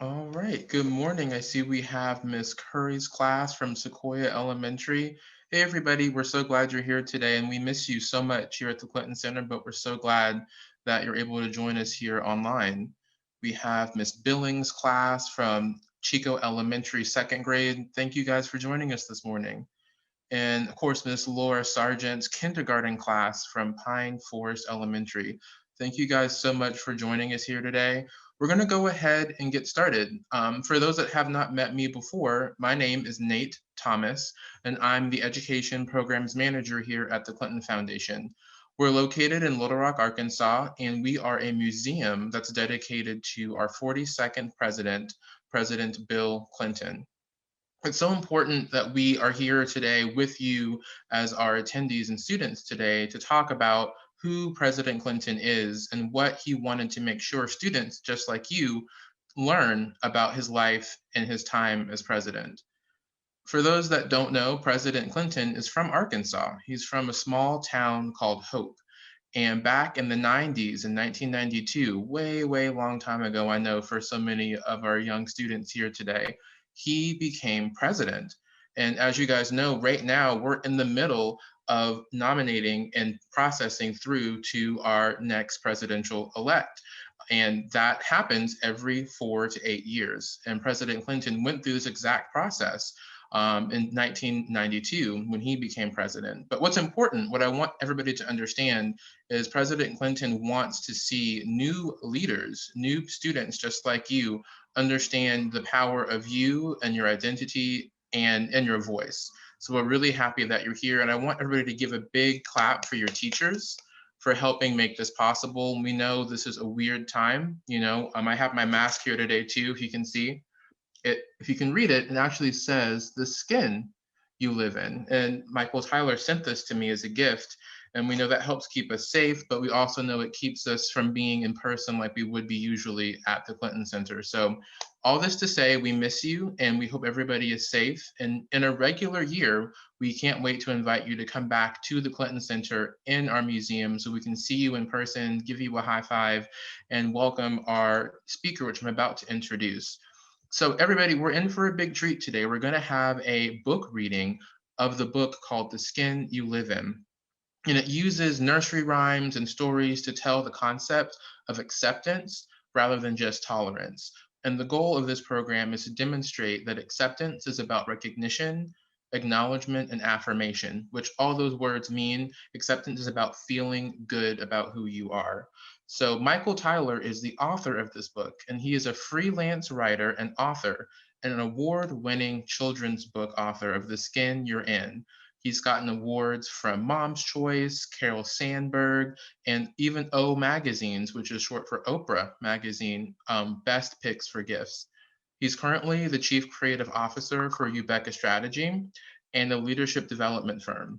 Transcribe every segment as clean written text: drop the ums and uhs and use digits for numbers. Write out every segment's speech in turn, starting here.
All right, good morning. I see we have Miss Curry's class from Sequoia Elementary. Hey, everybody, we're so glad you're here today, and we miss you so much here at the Clinton Center, but we're so glad that you're able to join us here online. We have Miss Billings' class from Chico Elementary, second grade. Thank you guys for joining us this morning. And of course, Miss Laura Sargent's kindergarten class from Pine Forest Elementary. Thank you guys so much for joining us here today. We're going to go ahead and get started. For those that have not met me before, my name is Nate Thomas, and I'm the Education Programs Manager here at the Clinton Foundation. We're located in Little Rock, Arkansas, and we are a museum that's dedicated to our 42nd president, President Bill Clinton. It's so important that we are here today with you as our attendees and students today to talk about who President Clinton is and what he wanted to make sure students just like you learn about his life and his time as president. For those that don't know, President Clinton is from Arkansas. He's from a small town called Hope. And back in the 90s, in 1992, way, way long time ago, I know for so many of our young students here today, he became president. And as you guys know, right now, we're in the middle of nominating and processing through to our next presidential elect. And that happens every 4 to 8 years. And President Clinton went through this exact process in 1992 when he became president. But what's important, what I want everybody to understand is President Clinton wants to see new leaders, new students just like you, understand the power of you and your identity and your voice. So we're really happy that you're here. And I want everybody to give a big clap for your teachers for helping make this possible. We know this is a weird time. I have my mask here today too, if you can see it. If you can read it, it actually says the skin you live in. And Michael Tyler sent this to me as a gift. And we know that helps keep us safe, but we also know it keeps us from being in person like we would be usually at the Clinton Center. So all this to say, we miss you and we hope everybody is safe. And in a regular year, we can't wait to invite you to come back to the Clinton Center in our museum so we can see you in person, give you a high five, and welcome our speaker, which I'm about to introduce. So everybody, we're in for a big treat today. We're going to have a book reading of the book called The Skin You Live In. And it uses nursery rhymes and stories to tell the concept of acceptance rather than just tolerance. And the goal of this program is to demonstrate that acceptance is about recognition, acknowledgement, and affirmation, which all those words mean. Acceptance is about feeling good about who you are. So Michael Tyler is the author of this book, and he is a freelance writer and author and an award-winning children's book author of The Skin You're In. He's gotten awards from Mom's Choice, Carol Sandburg, and even O Magazines, which is short for Oprah Magazine, Best Picks for Gifts. He's currently the Chief Creative Officer for Ubica Strategy and a leadership development firm.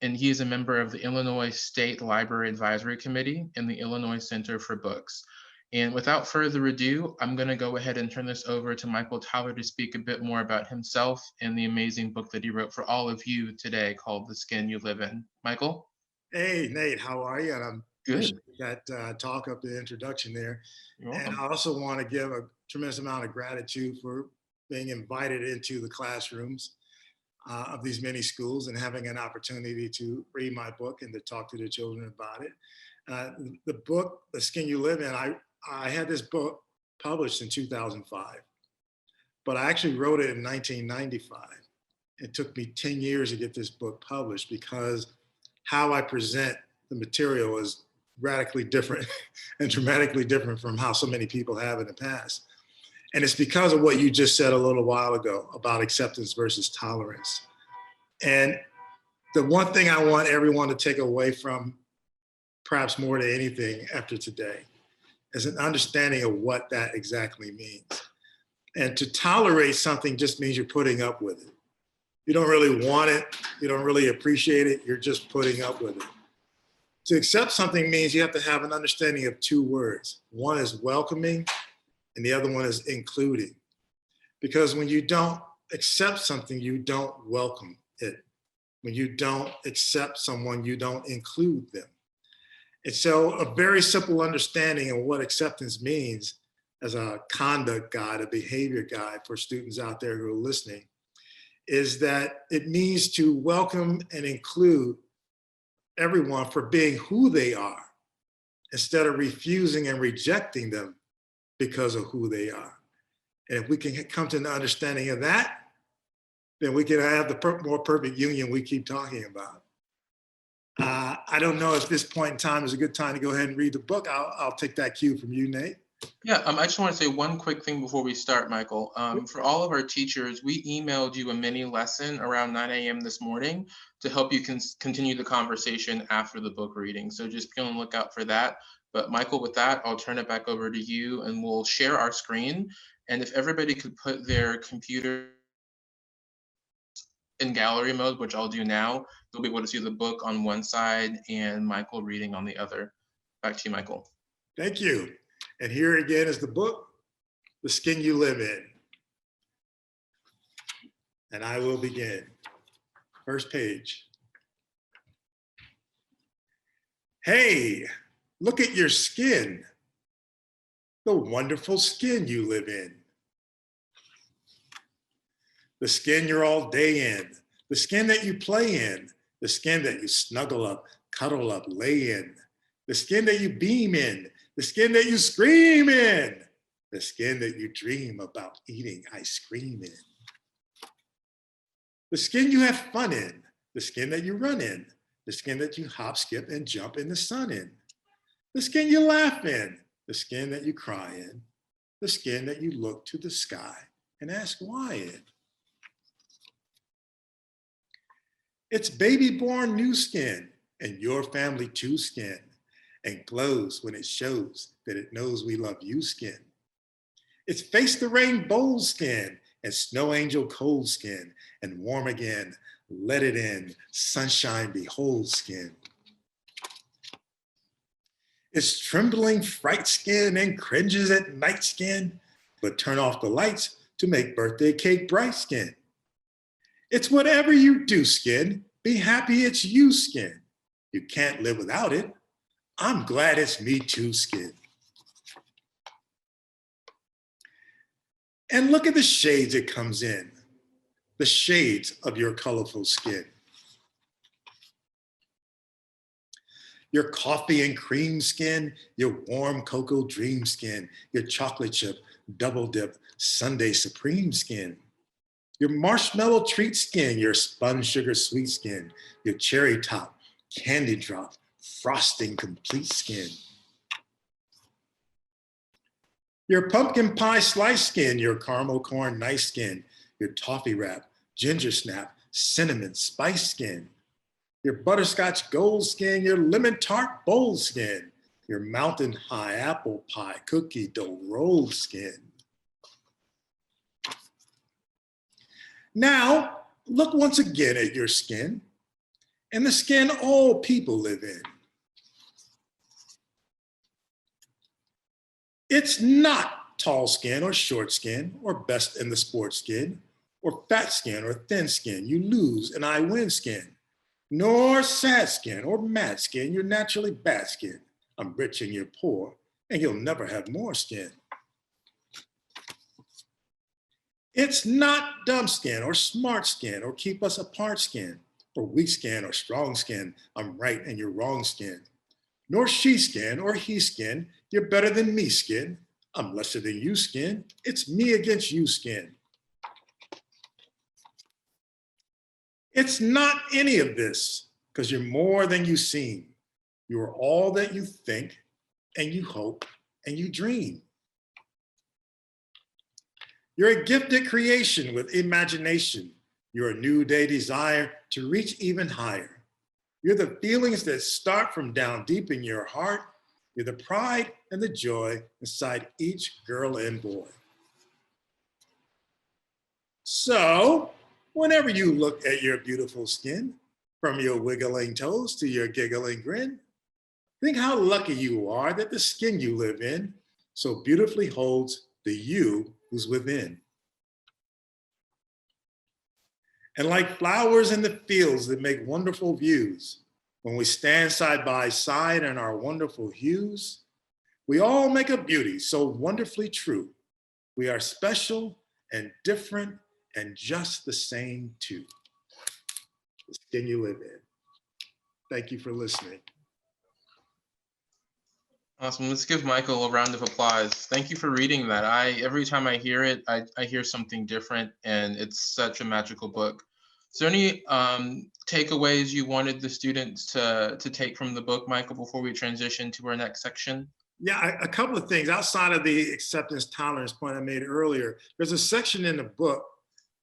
And he is a member of the Illinois State Library Advisory Committee and the Illinois Center for Books. And without further ado, I'm going to go ahead and turn this over to Michael Tyler to speak a bit more about himself and the amazing book that he wrote for all of you today called The Skin You Live In. Michael? Hey, Nate, how are you? And I Good. appreciate that talk up the introduction there. You're And welcome. I also want to give a tremendous amount of gratitude for being invited into the classrooms of these many schools and having an opportunity to read my book and to talk to the children about it. The book, The Skin You Live In, I had this book published in 2005, but I actually wrote it in 1995. It took me 10 years to get this book published because how I present the material is radically different and dramatically different from how so many people have in the past. And it's because of what you just said a little while ago about acceptance versus tolerance. And the one thing I want everyone to take away from, perhaps more than anything after today, is an understanding of what that exactly means. And to tolerate something just means you're putting up with it. You don't really want it. You don't really appreciate it. You're just putting up with it. To accept something means you have to have an understanding of two words. One is welcoming, and the other one is including. Because when you don't accept something, you don't welcome it. When you don't accept someone, you don't include them. And so a very simple understanding of what acceptance means as a conduct guide, a behavior guide for students out there who are listening, is that it means to welcome and include everyone for being who they are instead of refusing and rejecting them because of who they are. And if we can come to an understanding of that, then we can have the more perfect union we keep talking about. I don't know if this point in time is a good time to go ahead and read the book. I'll take that cue from you, Nate. Yeah, I just want to say one quick thing before we start, Michael. For all of our teachers, we emailed you a mini lesson around 9 a.m. this morning to help you continue the conversation after the book reading. So just be on the lookout for that. But Michael, with that, I'll turn it back over to you and we'll share our screen. And if everybody could put their computer in gallery mode, which I'll do now, you'll be able to see the book on one side and Michael reading on the other. Back to you, Michael. Thank you. And here again is the book, The Skin You Live In. And I will begin. First page. Hey, look at your skin. The wonderful skin you live in. The skin you're all day in. The skin that you play in. The skin that you snuggle up, cuddle up, lay in. The skin that you beam in. The skin that you scream in. The skin that you dream about eating ice cream in. The skin you have fun in. The skin that you run in. The skin that you hop, skip, and jump in the sun in. The skin you laugh in. The skin that you cry in. The skin that you look to the sky and ask why in. It's baby born new skin and your family too skin, and glows when it shows that it knows we love you skin. It's face the rain bold skin and snow angel cold skin, and warm again, let it in, sunshine behold skin. It's trembling fright skin and cringes at night skin, but turn off the lights to make birthday cake bright skin. It's whatever you do skin, be happy it's you skin. You can't live without it. I'm glad it's me too skin. And look at the shades it comes in, the shades of your colorful skin. Your coffee and cream skin, your warm cocoa dream skin, your chocolate chip, double dip, Sunday supreme skin. Your marshmallow treat skin, your spun sugar sweet skin, your cherry top, candy drop, frosting complete skin. Your pumpkin pie slice skin, your caramel corn nice skin, your toffee wrap, ginger snap, cinnamon spice skin. Your butterscotch gold skin, your lemon tart bold skin, your mountain high apple pie cookie dough roll skin. Now, look once again at your skin and the skin all people live in. It's not tall skin or short skin or best in the sports skin or fat skin or thin skin, you lose and I win skin, nor sad skin or mad skin, you're naturally bad skin. I'm rich and you're poor and you'll never have more skin. It's not dumb skin or smart skin or keep us apart skin or weak skin or strong skin, I'm right and you're wrong skin. Nor she skin or he skin, you're better than me skin, I'm lesser than you skin, it's me against you skin. It's not any of this because you're more than you seem. You are all that you think and you hope and you dream. You're a gifted creation with imagination. You're a new day desire to reach even higher. You're the feelings that start from down deep in your heart. You're the pride and the joy inside each girl and boy. So, whenever you look at your beautiful skin, from your wiggling toes to your giggling grin, think how lucky you are that the skin you live in so beautifully holds the you who's within. And like flowers in the fields that make wonderful views, when we stand side by side in our wonderful hues, We all make a beauty so wonderfully true. We are special and different and just the same too. The skin you live in. Thank you for listening. Awesome. Let's give Michael a round of applause. Thank you for reading that. Every time I hear it, I hear something different, and it's such a magical book. Is there any takeaways you wanted the students to take from the book, Michael, before we transition to our next section? Yeah, a couple of things outside of the acceptance tolerance point I made earlier. There's a section in the book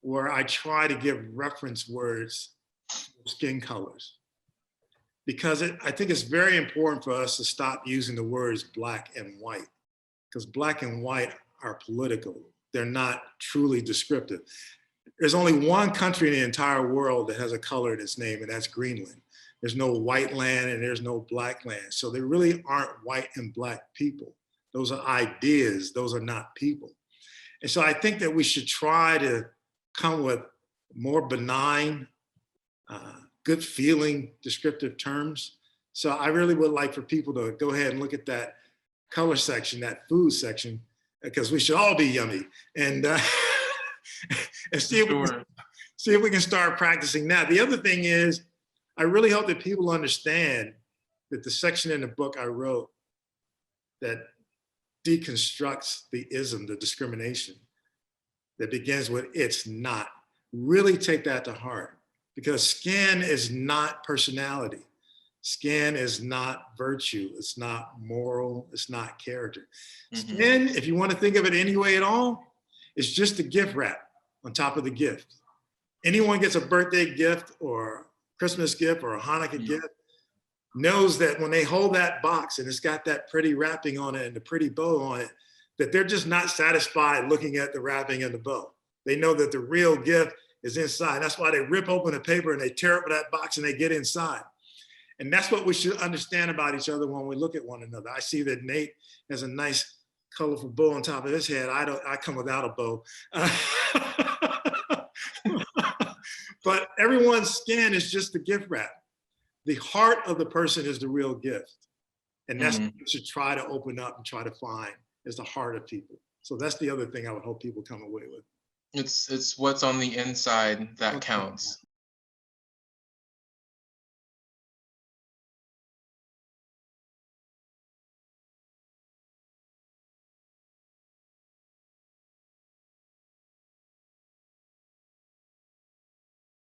where I try to give reference words for skin colors, because I think it's very important for us to stop using the words black and white, because black and white are political. They're not truly descriptive. There's only one country in the entire world that has a color in its name, and that's Greenland. There's no white land and there's no black land. So there really aren't white and black people. Those are ideas, those are not people. And so I think that we should try to come with more benign, good feeling descriptive terms. So I really would like for people to go ahead and look at that color section, that food section, because we should all be yummy. And, and see if we can start practicing that. The other thing is, I really hope that people understand that the section in the book I wrote that deconstructs the ism, the discrimination, that begins with "it's not," really take that to heart, because skin is not personality. Skin is not virtue. It's not moral. It's not character. Mm-hmm. Skin, if you want to think of it any way at all, is just a gift wrap on top of the gift. Anyone gets a birthday gift or Christmas gift or a Hanukkah gift knows that when they hold that box and it's got that pretty wrapping on it and the pretty bow on it, that they're just not satisfied looking at the wrapping and the bow. They know that the real gift is inside. That's why they rip open the paper and they tear up that box and they get inside. And that's what we should understand about each other when we look at one another. I see that Nate has a nice colorful bow on top of his head. I come without a bow. But everyone's skin is just a gift wrap. The heart of the person is the real gift. And that's what we should try to open up and try to find, is the heart of people. So that's the other thing I would hope people come away with. It's what's on the inside that counts.